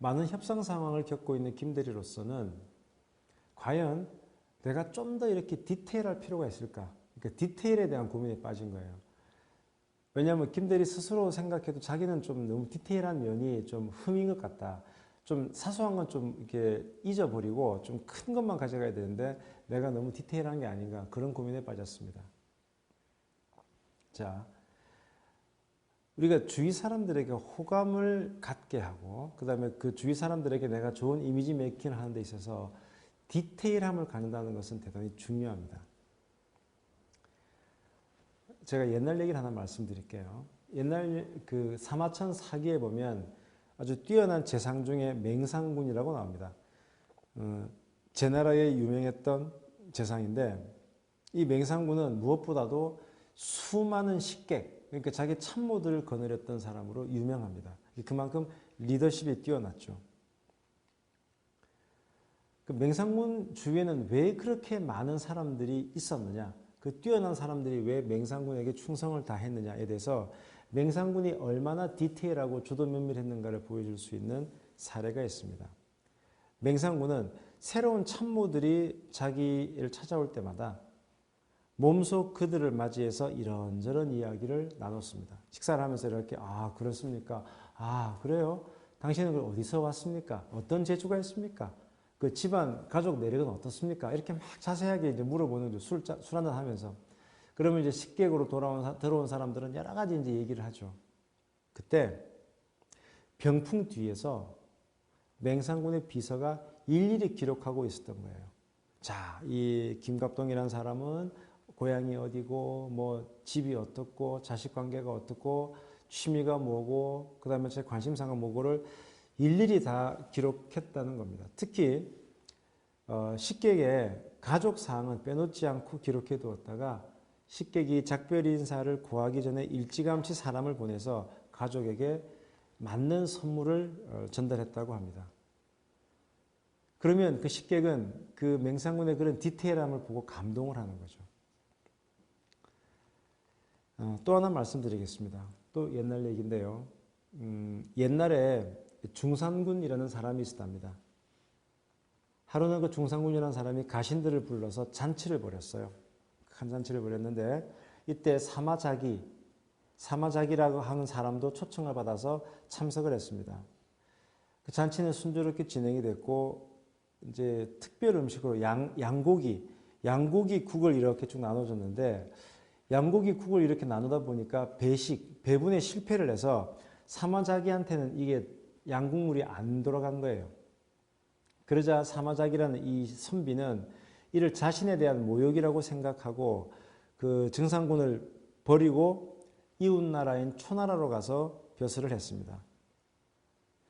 많은 협상 상황을 겪고 있는 김대리로서는 과연 내가 좀 더 이렇게 디테일할 필요가 있을까? 그러니까 디테일에 대한 고민에 빠진 거예요. 왜냐하면 김대리 스스로 생각해도 자기는 좀 너무 디테일한 면이 좀 흠인 것 같다. 좀 사소한 건 좀 이렇게 잊어버리고 좀 큰 것만 가져가야 되는데 내가 너무 디테일한 게 아닌가 그런 고민에 빠졌습니다. 자, 우리가 주위 사람들에게 호감을 갖게 하고 그 다음에 그 주위 사람들에게 내가 좋은 이미지 메이킹을 하는 데 있어서 디테일함을 갖는다는 것은 대단히 중요합니다. 제가 옛날 얘기를 하나 말씀드릴게요. 옛날 그 사마천 사기에 보면 아주 뛰어난 재상 중에 맹상군이라고 나옵니다. 제 나라에 유명했던 재상인데 이 맹상군은 무엇보다도 수많은 식객, 그러니까 자기 참모들을 거느렸던 사람으로 유명합니다. 그만큼 리더십이 뛰어났죠. 그 맹상군 주위에는 왜 그렇게 많은 사람들이 있었느냐? 그 뛰어난 사람들이 왜 맹상군에게 충성을 다했느냐에 대해서 맹상군이 얼마나 디테일하고 주도 면밀했는가를 보여줄 수 있는 사례가 있습니다. 맹상군은 새로운 참모들이 자기를 찾아올 때마다 몸소 그들을 맞이해서 이런저런 이야기를 나눴습니다. 식사를 하면서 이렇게 그렇습니까? 그래요? 당신은 어디서 왔습니까? 어떤 재주가 있습니까? 그 집안 가족 내력은 어떻습니까? 이렇게 막 자세하게 이제 물어보는 거죠. 술 한잔 하면서. 그러면 이제 식객으로 들어온 사람들은 여러 가지 이제 얘기를 하죠. 그때 병풍 뒤에서 맹상군의 비서가 일일이 기록하고 있었던 거예요. 자, 이 김갑동이라는 사람은 고향이 어디고, 뭐 집이 어떻고, 자식 관계가 어떻고, 취미가 뭐고, 그 다음에 제 관심사가 뭐고를 일일이 다 기록했다는 겁니다. 특히 식객의 가족 사항은 빼놓지 않고 기록해 두었다가 식객이 작별 인사를 고하기 전에 일찌감치 사람을 보내서 가족에게 맞는 선물을 전달했다고 합니다. 그러면 그 식객은 그 맹상군의 그런 디테일함을 보고 감동을 하는 거죠. 또 하나 말씀드리겠습니다. 또 옛날 얘기인데요. 옛날에 중산군이라는 사람이 있었답니다. 하루는 그 중산군이라는 사람이 가신들을 불러서 잔치를 벌였어요. 큰 잔치를 벌였는데 이때 사마자기라고 하는 사람도 초청을 받아서 참석을 했습니다. 그 잔치는 순조롭게 진행이 됐고 이제 특별 음식으로 양고기 국을 이렇게 쭉 나눠줬는데 양고기 국을 이렇게 나누다 보니까 배분에 실패를 해서 사마자기한테는 이게 양국물이 안 돌아간 거예요. 그러자 사마자기라는 이 선비는 이를 자신에 대한 모욕이라고 생각하고 그 증상군을 버리고 이웃나라인 초나라로 가서 벼슬을 했습니다.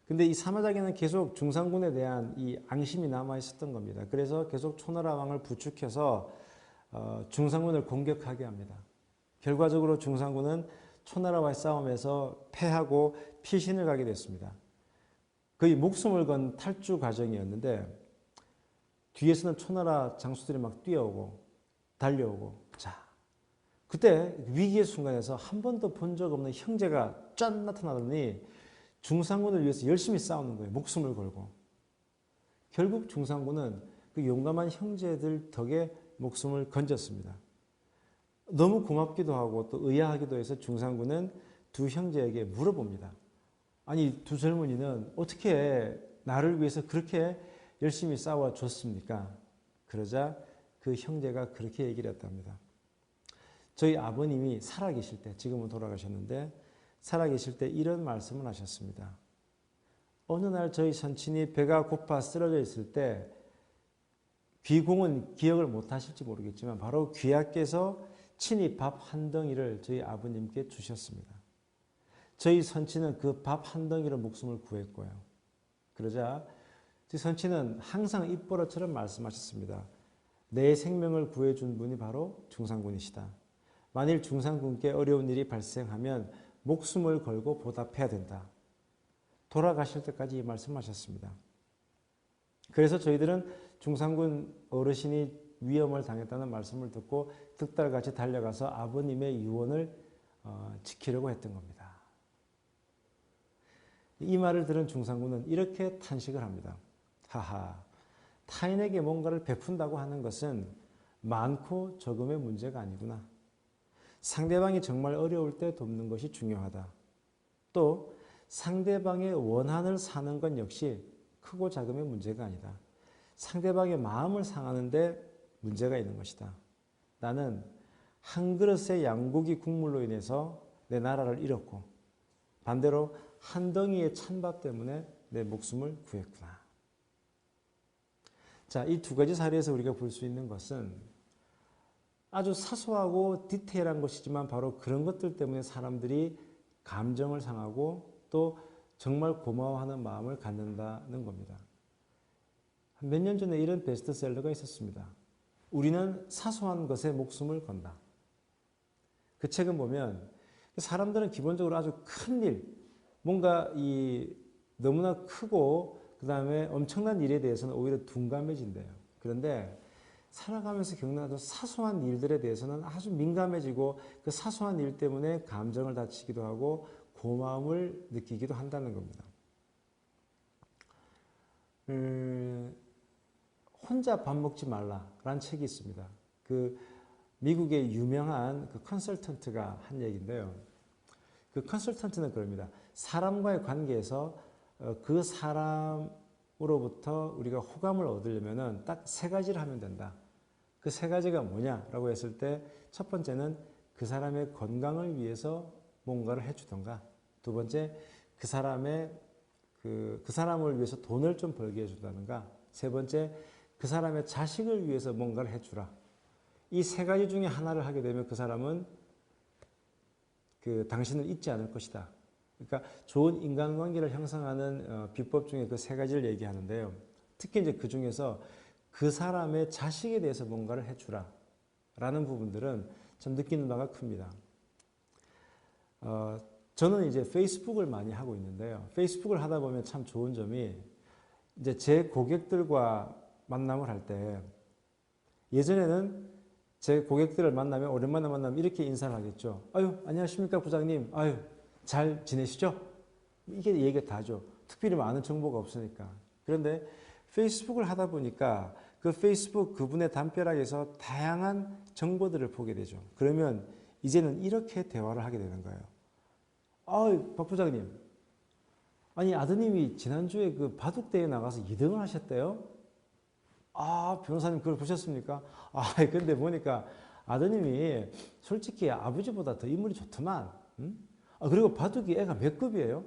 근데 이 사마자기는 계속 중상군에 대한 이 앙심이 남아 있었던 겁니다. 그래서 계속 초나라 왕을 부추겨서 중상군을 공격하게 합니다. 결과적으로 중상군은 초나라와의 싸움에서 패하고 피신을 가게 됐습니다. 거의 목숨을 건 탈주 과정이었는데 뒤에서는 초나라 장수들이 막 뛰어오고 달려오고 자 그때 위기의 순간에서 한 번도 본 적 없는 형제가 짠 나타나더니 중상군을 위해서 열심히 싸우는 거예요. 목숨을 걸고. 결국 중상군은 그 용감한 형제들 덕에 목숨을 건졌습니다. 너무 고맙기도 하고 또 의아하기도 해서 중상군은 두 형제에게 물어봅니다. 아니 두 젊은이는 어떻게 나를 위해서 그렇게 열심히 싸워줬습니까? 그러자 그 형제가 그렇게 얘기를 했답니다. 저희 아버님이 살아계실 때, 지금은 돌아가셨는데 살아계실 때 이런 말씀을 하셨습니다. 어느 날 저희 선친이 배가 고파 쓰러져 있을 때 귀공은 기억을 못하실지 모르겠지만 바로 귀하께서 친히 밥 한 덩이를 저희 아버님께 주셨습니다. 저희 선친은 그 밥 한 덩이로 목숨을 구했고요. 그러자 저희 선친은 항상 입버릇처럼 말씀하셨습니다. 내 생명을 구해준 분이 바로 중상군이시다. 만일 중상군께 어려운 일이 발생하면 목숨을 걸고 보답해야 된다. 돌아가실 때까지 이 말씀하셨습니다. 그래서 저희들은 중상군 어르신이 위험을 당했다는 말씀을 듣고 득달같이 달려가서 아버님의 유언을 지키려고 했던 겁니다. 이 말을 들은 중상구는 이렇게 탄식을 합니다. 하하, 타인에게 뭔가를 베푼다고 하는 것은 많고 적음의 문제가 아니구나. 상대방이 정말 어려울 때 돕는 것이 중요하다. 또 상대방의 원한을 사는 건 역시 크고 작음의 문제가 아니다. 상대방의 마음을 상하는데 문제가 있는 것이다. 나는 한 그릇의 양고기 국물로 인해서 내 나라를 잃었고 반대로 한 덩이의 찬밥 때문에 내 목숨을 구했구나. 자, 이 두 가지 사례에서 우리가 볼 수 있는 것은 아주 사소하고 디테일한 것이지만 바로 그런 것들 때문에 사람들이 감정을 상하고 또 정말 고마워하는 마음을 갖는다는 겁니다. 몇 년 전에 이런 베스트셀러가 있었습니다. 우리는 사소한 것에 목숨을 건다. 그 책은 보면 사람들은 기본적으로 아주 큰 일, 뭔가 너무나 크고 그 다음에 엄청난 일에 대해서는 오히려 둔감해진대요. 그런데 살아가면서 겪는 아주 사소한 일들에 대해서는 아주 민감해지고 그 사소한 일 때문에 감정을 다치기도 하고 고마움을 느끼기도 한다는 겁니다. 혼자 밥 먹지 말라라는 책이 있습니다. 그 미국의 유명한 그 컨설턴트가 한 얘기인데요. 그 컨설턴트는 그럽니다. 사람과의 관계에서 그 사람으로부터 우리가 호감을 얻으려면 딱 세 가지를 하면 된다. 그 세 가지가 뭐냐라고 했을 때 첫 번째는 그 사람의 건강을 위해서 뭔가를 해주던가, 두 번째 그 사람을 위해서 돈을 좀 벌게 해준다든가, 세 번째 그 사람의 자식을 위해서 뭔가를 해주라. 이 세 가지 중에 하나를 하게 되면 그 사람은 당신을 잊지 않을 것이다. 그러니까 좋은 인간관계를 형성하는 비법 중에 그 세 가지를 얘기하는데요. 특히 이제 그 중에서 그 사람의 자식에 대해서 뭔가를 해주라 라는 부분들은 좀 느끼는 바가 큽니다. 저는 이제 페이스북을 많이 하고 있는데요. 페이스북을 하다 보면 참 좋은 점이 이제 제 고객들과 만남을 할 때 예전에는 제 고객들을 만나면 오랜만에 만나면 이렇게 인사를 하겠죠. 아유, 안녕하십니까 부장님. 아유, 잘 지내시죠? 이게 얘기가 다죠. 특별히 많은 정보가 없으니까. 그런데 페이스북을 하다 보니까 그 페이스북 그분의 담벼락에서 다양한 정보들을 보게 되죠. 그러면 이제는 이렇게 대화를 하게 되는 거예요. 아유, 박 부장님. 아니, 아드님이 지난주에 그 바둑대회 나가서 2등을 하셨대요? 아, 변호사님 그걸 보셨습니까? 아, 근데 보니까 아드님이 솔직히 아버지보다 더 인물이 좋더만. 응? 그리고 바둑이 애가 몇 급이에요?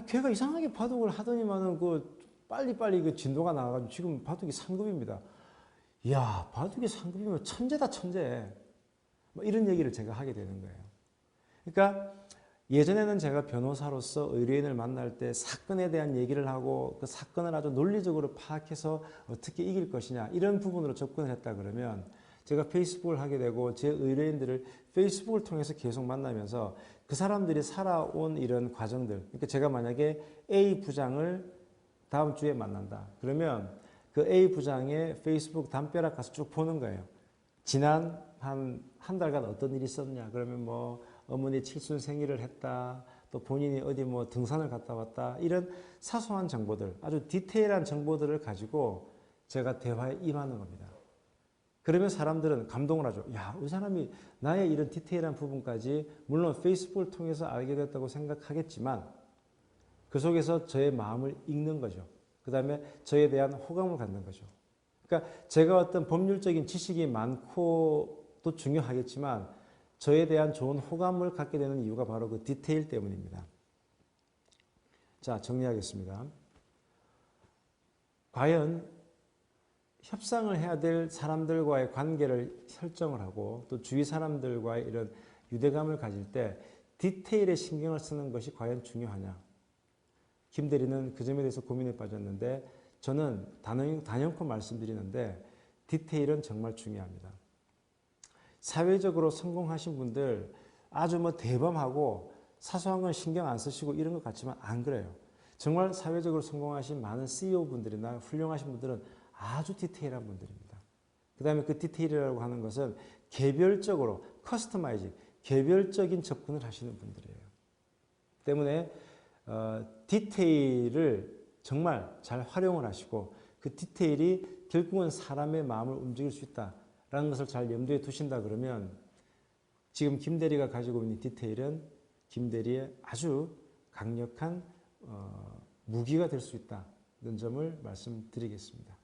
걔가 이상하게 바둑을 하더니만은 빨리빨리 그 진도가 나가가지고 지금 바둑이 3급입니다. 이야, 바둑이 3급이면 천재다, 천재. 뭐 이런 얘기를 제가 하게 되는 거예요. 그러니까 예전에는 제가 변호사로서 의뢰인을 만날 때 사건에 대한 얘기를 하고 그 사건을 아주 논리적으로 파악해서 어떻게 이길 것이냐 이런 부분으로 접근을 했다 그러면 제가 페이스북을 하게 되고 제 의뢰인들을 페이스북을 통해서 계속 만나면서 그 사람들이 살아온 이런 과정들, 그러니까 제가 만약에 A 부장을 다음 주에 만난다 그러면 그 A 부장의 페이스북 담벼락 가서 쭉 보는 거예요. 지난 한 달간 어떤 일이 있었냐 그러면 뭐 어머니 칠순 생일을 했다. 또 본인이 어디 뭐 등산을 갔다 왔다. 이런 사소한 정보들, 아주 디테일한 정보들을 가지고 제가 대화에 임하는 겁니다. 그러면 사람들은 감동을 하죠. 야, 이 사람이 나의 이런 디테일한 부분까지 물론 페이스북을 통해서 알게 됐다고 생각하겠지만 그 속에서 저의 마음을 읽는 거죠. 그 다음에 저에 대한 호감을 갖는 거죠. 그러니까 제가 어떤 법률적인 지식이 많고 또 중요하겠지만 저에 대한 좋은 호감을 갖게 되는 이유가 바로 그 디테일 때문입니다. 자, 정리하겠습니다. 과연 협상을 해야 될 사람들과의 관계를 설정을 하고 또 주위 사람들과의 이런 유대감을 가질 때 디테일에 신경을 쓰는 것이 과연 중요하냐. 김 대리는 그 점에 대해서 고민에 빠졌는데 저는 단연코 말씀드리는데 디테일은 정말 중요합니다. 사회적으로 성공하신 분들 아주 뭐 대범하고 사소한 건 신경 안 쓰시고 이런 것 같지만 안 그래요. 정말 사회적으로 성공하신 많은 CEO분들이나 훌륭하신 분들은 아주 디테일한 분들입니다. 그 다음에 그 디테일이라고 하는 것은 개별적으로 커스터마이징, 개별적인 접근을 하시는 분들이에요. 때문에 디테일을 정말 잘 활용을 하시고 그 디테일이 결국은 사람의 마음을 움직일 수 있다라는 것을 잘 염두에 두신다 그러면 지금 김 대리가 가지고 있는 디테일은 김 대리의 아주 강력한 무기가 될 수 있다는 점을 말씀드리겠습니다.